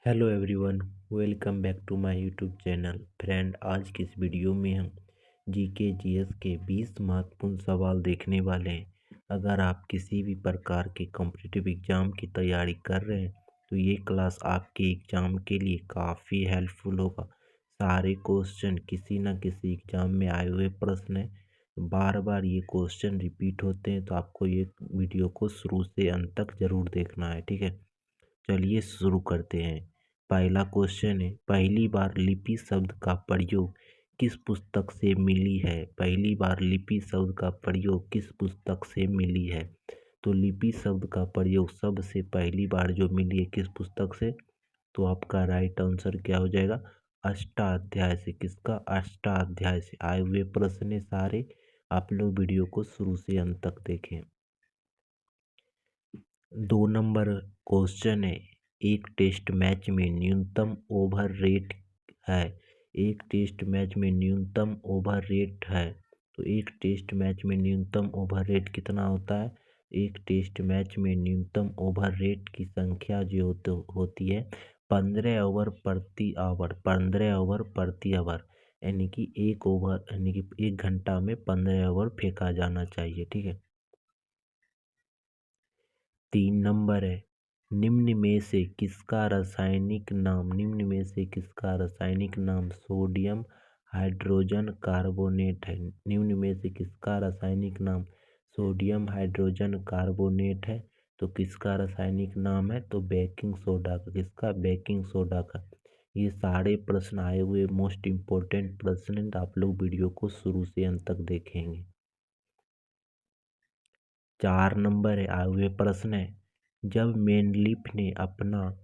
Hello everyone, welcome back to my YouTube channel. Friend, आज की इस वीडियो में हम जीके जीएस के 20 महत्वपूर्ण सवाल देखने वाले हैं। अगर आप किसी भी प्रकार के कॉम्पिटिटिव एग्ज़ाम की तैयारी कर रहे हैं तो ये क्लास आपके एग्ज़ाम के लिए काफ़ी हेल्पफुल होगा। सारे क्वेश्चन किसी न किसी एग्ज़ाम में आए हुए प्रश्न हैं। बार बार ये क्वेश्चन रिपीट होते हैं, तो आपको ये वीडियो को शुरू से अंत तक ज़रूर देखना है, ठीक है। चलिए शुरू करते हैं। पहला क्वेश्चन है, पहली बार लिपि शब्द का प्रयोग किस पुस्तक से मिली है? पहली बार लिपि शब्द का प्रयोग किस पुस्तक से मिली है? तो लिपि शब्द का प्रयोग सबसे पहली बार जो मिली है किस पुस्तक से? तो आपका राइट आंसर क्या हो जाएगा? अष्टाध्याय से। किसका? अष्टाध्याय से आए हुए प्रश्न है सारे। आप लोग वीडियो को शुरू से अंत तक देखें। 2 नंबर क्वेश्चन है, एक टेस्ट मैच में न्यूनतम ओवर रेट है। एक टेस्ट मैच में न्यूनतम ओवर रेट है। तो एक टेस्ट मैच में न्यूनतम ओवर रेट कितना होता है? एक टेस्ट मैच में न्यूनतम ओवर रेट की संख्या जो होती है 15 ओवर प्रति आवर। 15 ओवर प्रति आवर यानी कि एक ओवर यानी कि 1 घंटा में 15 ओवर फेंका जाना चाहिए, ठीक है। 3 नंबर है, निम्न में से किसका रासायनिक नाम सोडियम हाइड्रोजन कार्बोनेट है? निम्न में से किसका रासायनिक नाम सोडियम हाइड्रोजन कार्बोनेट है? तो किसका रासायनिक नाम है? तो बेकिंग सोडा का। किसका? बेकिंग सोडा का। ये सारे प्रश्न आए हुए मोस्ट इम्पोर्टेंट प्रश्न हैं, तो आप लोग वीडियो को शुरू से अंत तक देखेंगे। 4 नंबर है, आए हुए प्रश्न है, जब मेंडलीफ ने अपना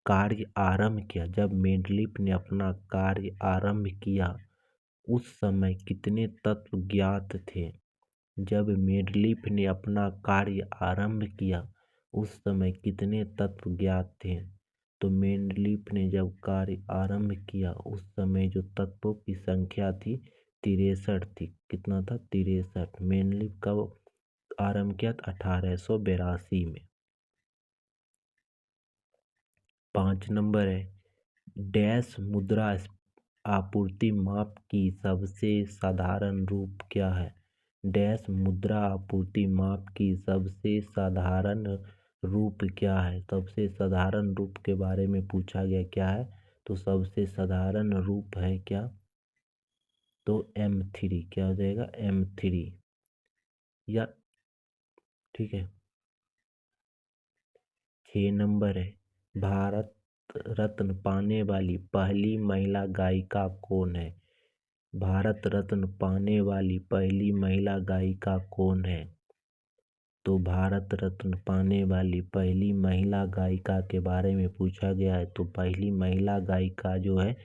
कार्य आरंभ किया, जब मेंडलीफ ने अपना कार्य आरंभ किया उस समय कितने तत्व ज्ञात थे? जब मेंडलीफ ने अपना कार्य आरंभ किया उस समय कितने तत्व ज्ञात थे? तो मेंडलीफ ने जब कार्य आरंभ किया उस समय जो तत्वों की संख्या थी 63 थी। कितना था? 63। मेंडलीफ कब आरंभ किया था? 1882 में। 5 नंबर है, डैश मुद्रा आपूर्ति माप की सबसे साधारण रूप क्या है? डैश मुद्रा आपूर्ति माप की सबसे साधारण रूप क्या है? सबसे साधारण रूप के बारे में पूछा गया, क्या है? तो सबसे साधारण रूप है क्या? तो M3। क्या हो जाएगा? M3 या, ठीक है। 6 नंबर है, भारत रत्न पाने वाली पहली महिला गायिका कौन है? भारत रत्न पाने वाली पहली महिला गायिका कौन है? तो भारत रत्न पाने वाली पहली महिला गायिका के बारे में पूछा गया है। तो पहली महिला गायिका जो है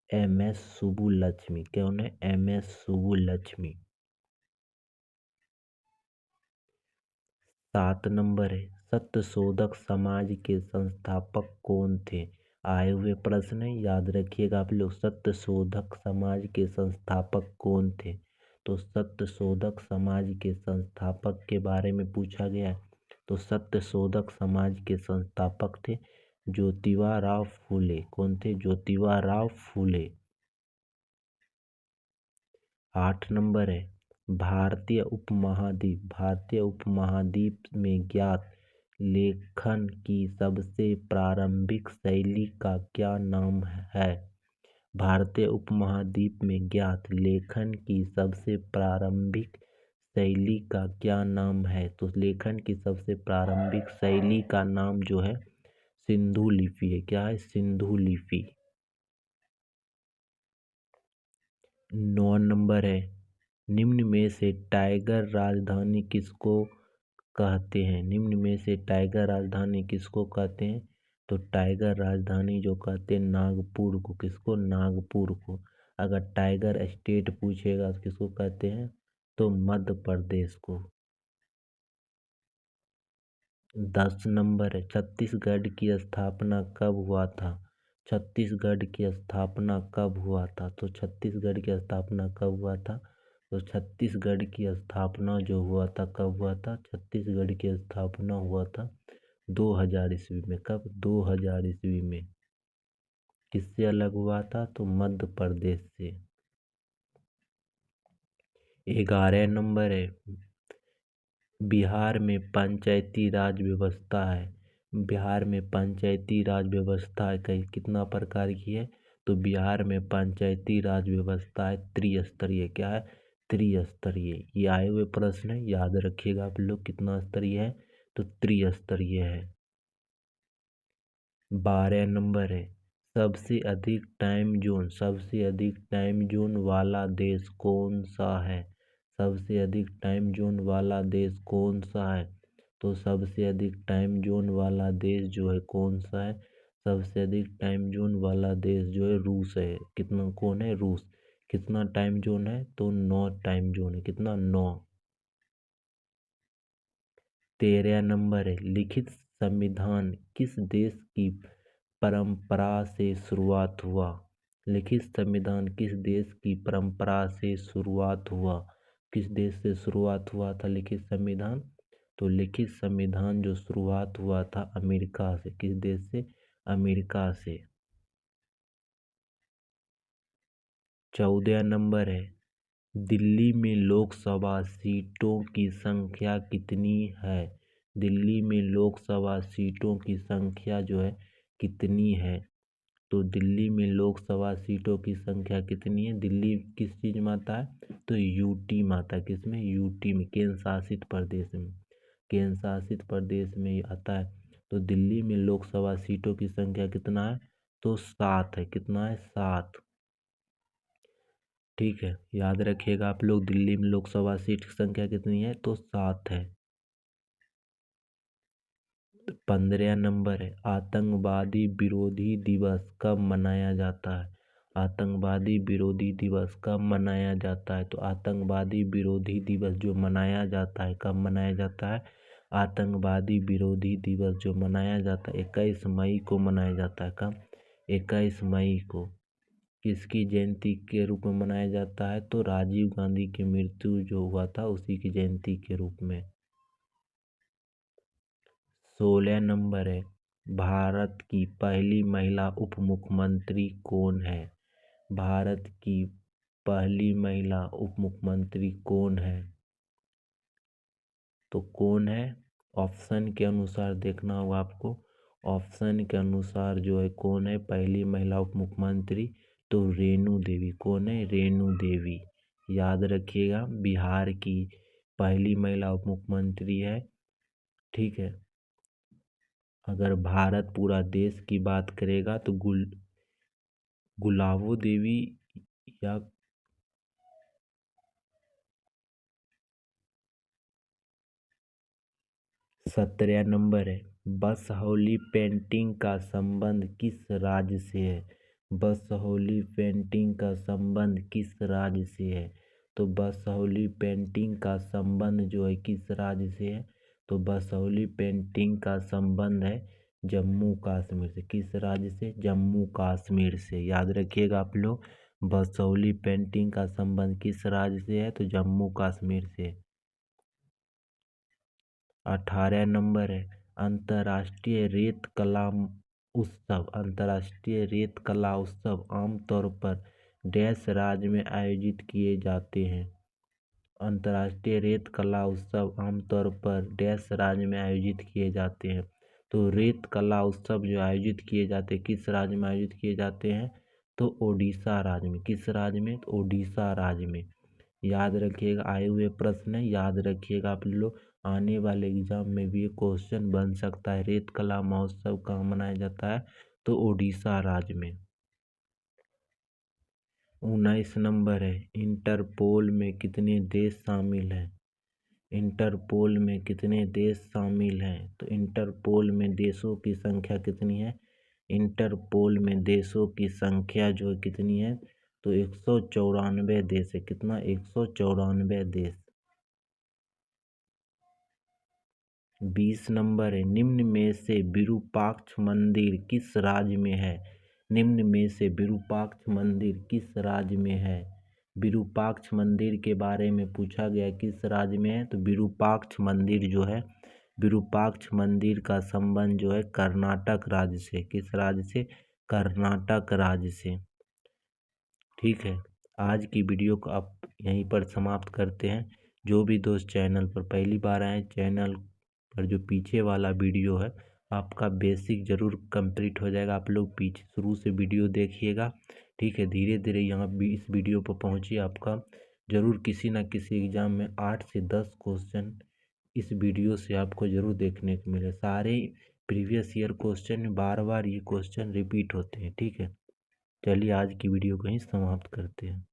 MS सुब्बुलक्ष्मी। कौन है? MS सुब्बुलक्ष्मी। 7 नंबर है, सत्यशोधक समाज के संस्थापक कौन थे? आए हुए प्रश्न है, याद रखिएगा आप लोग। सत्यशोधक समाज के संस्थापक कौन थे? तो सत्यशोधक समाज के संस्थापक के बारे में पूछा गया है। तो सत्यशोधक समाज के संस्थापक थे ज्योतिबा राव फूले। कौन थे? ज्योतिबा राव फूले। 8 नंबर है, भारतीय उपमहाद्वीप में ज्ञात लेखन की सबसे प्रारंभिक शैली का क्या नाम है? भारतीय उपमहाद्वीप में ज्ञात लेखन की सबसे प्रारंभिक शैली का क्या नाम है? तो लेखन की सबसे प्रारंभिक शैली का नाम जो है सिंधु लिपि है। क्या है? सिंधु लिपि। 9 नंबर है, निम्न में से टाइगर राजधानी किसको कहते हैं? निम्न में से टाइगर राजधानी किसको कहते हैं? तो टाइगर राजधानी जो कहते हैं नागपुर को। किसको? नागपुर को। अगर टाइगर स्टेट पूछेगा तो किसको कहते हैं? तो मध्य प्रदेश को। 10 नंबर है, छत्तीसगढ़ की स्थापना कब हुआ था? छत्तीसगढ़ की स्थापना कब हुआ था? तो छत्तीसगढ़ की स्थापना कब हुआ था? तो छत्तीसगढ़ की स्थापना जो हुआ था, कब हुआ था? छत्तीसगढ़ की स्थापना हुआ था 2000 ईस्वी में। कब? 2000 ईस्वी में। किससे अलग हुआ था? तो मध्य प्रदेश से। 11 नंबर है, बिहार में पंचायती राज व्यवस्था है। बिहार में पंचायती राज व्यवस्था कितना प्रकार की है? तो बिहार में पंचायती राज व्यवस्था है त्रिस्तरीय। क्या है? त्रिस्तरीय। ये आए हुए प्रश्न है, याद रखिएगा आप लोग। कितना स्तरीय है? तो त्रिस्तरीय है। 12 नंबर है, सबसे अधिक टाइम जोन वाला देश कौन सा है? सबसे अधिक टाइम जोन वाला देश कौन सा है? तो सबसे अधिक टाइम जोन वाला देश जो है कौन सा है? सबसे अधिक टाइम जोन वाला देश जो है रूस है। कितना कौन है? रूस। कितना टाइम जोन है? तो 9 टाइम जोन है। कितना? 9। 13 नंबर है, लिखित संविधान किस देश की परंपरा से शुरुआत हुआ? लिखित संविधान किस देश की परंपरा से शुरुआत हुआ? किस देश से शुरुआत हुआ था लिखित संविधान? तो लिखित संविधान जो शुरुआत हुआ था अमेरिका से। किस देश से? अमेरिका से। 14 नंबर है, दिल्ली में लोकसभा सीटों की संख्या कितनी है? दिल्ली में लोकसभा सीटों की संख्या जो है कितनी है? तो दिल्ली में लोकसभा सीटों की संख्या कितनी है? दिल्ली किस चीज में आता है? तो यूटी में आता है। किसमें? यूटी में, केंद्र शासित प्रदेश में। केंद्र शासित प्रदेश में ये आता है। तो दिल्ली में लोकसभा सीटों की संख्या कितना है? तो 7 है। कितना है? 7। ठीक है, याद रखिएगा आप लोग। दिल्ली में लोकसभा सीट की संख्या कितनी है? तो 7 है। 15 नंबर है, आतंकवादी विरोधी दिवस कब मनाया जाता है? आतंकवादी विरोधी दिवस कब मनाया जाता है? तो आतंकवादी विरोधी दिवस जो मनाया जाता है, कब मनाया जाता है? आतंकवादी विरोधी दिवस जो मनाया जाता है 21 मई को मनाया जाता है। कब? 21 मई को। किसकी जयंती के रूप में मनाया जाता है? तो राजीव गांधी की मृत्यु जो हुआ था उसी की जयंती के रूप में। 16 नंबर है, भारत की पहली महिला उप मुख्यमंत्री कौन है? भारत की पहली महिला उप मुख्यमंत्री कौन है? तो कौन है? ऑप्शन के अनुसार देखना होगा आपको। ऑप्शन के अनुसार जो है कौन है पहली महिला उप मुख्यमंत्री? तो रेणु देवी। कौन है? रेणु देवी। याद रखिएगा, बिहार की पहली महिला उप मुख्यमंत्री है। ठीक है, अगर भारत पूरा देश की बात करेगा तो गुलाबो देवी या 17 नंबर है, बसहौली पेंटिंग का संबंध किस राज्य से है? बसहौली पेंटिंग का संबंध किस राज्य से है? तो बसहौली पेंटिंग का संबंध जो है किस राज्य से है? तो बसहौली पेंटिंग का संबंध है जम्मू कश्मीर से। किस राज्य से? जम्मू कश्मीर से। याद रखिएगा आप लोग, बसहौली पेंटिंग का संबंध किस राज्य से है? तो जम्मू कश्मीर से। 18 नंबर है, अंतर्राष्ट्रीय रेत कला उत्सव। अंतर्राष्ट्रीय रेत कला उत्सव आमतौर पर डैश राज्य में आयोजित किए जाते हैं। अंतर्राष्ट्रीय रेत कला उत्सव आमतौर पर डैश राज्य में आयोजित किए जाते हैं। तो रेत कला उत्सव जो आयोजित किए जाते हैं किस राज्य में आयोजित किए जाते हैं? तो ओडिशा राज्य में। किस राज्य में? तो ओडिशा राज्य में। याद रखिएगा, आए हुए प्रश्न है, याद रखिएगा आप लोग। आने वाले एग्जाम में भी ये क्वेश्चन बन सकता है। रेत कला महोत्सव कहाँ मनाया जाता है? तो ओडिशा राज्य में। 19 नंबर है, इंटरपोल में कितने देश शामिल हैं? इंटरपोल में कितने देश शामिल हैं? तो इंटरपोल में देशों की संख्या कितनी है? इंटरपोल में देशों की संख्या जो है कितनी है? तो 194 देश है। कितना? 194 देश। 20 नंबर है, निम्न में से विरूपाक्ष मंदिर किस राज्य में है? निम्न में से विरूपाक्ष मंदिर किस राज्य में है? विरूपाक्ष मंदिर के बारे में पूछा गया किस राज्य में है? तो विरूपाक्ष मंदिर जो है, विरूपाक्ष मंदिर का संबंध जो है कर्नाटक राज्य से। किस राज्य से? कर्नाटक राज्य से। ठीक है, आज की वीडियो को आप यहीं पर समाप्त करते हैं। जो भी दोस्त चैनल पर पहली बार आए, चैनल पर जो पीछे वाला वीडियो है आपका बेसिक ज़रूर कंप्लीट हो जाएगा। आप लोग पीछे शुरू से वीडियो देखिएगा। ठीक है, धीरे धीरे यहाँ भी इस वीडियो पर पहुँचिए। आपका ज़रूर किसी ना किसी एग्ज़ाम में 8 से 10 क्वेश्चन इस वीडियो से आपको ज़रूर देखने को मिले। सारे प्रीवियस ईयर क्वेश्चन में बार बार ये क्वेश्चन रिपीट होते हैं। ठीक है, चलिए आज की वीडियो को ही समाप्त करते हैं।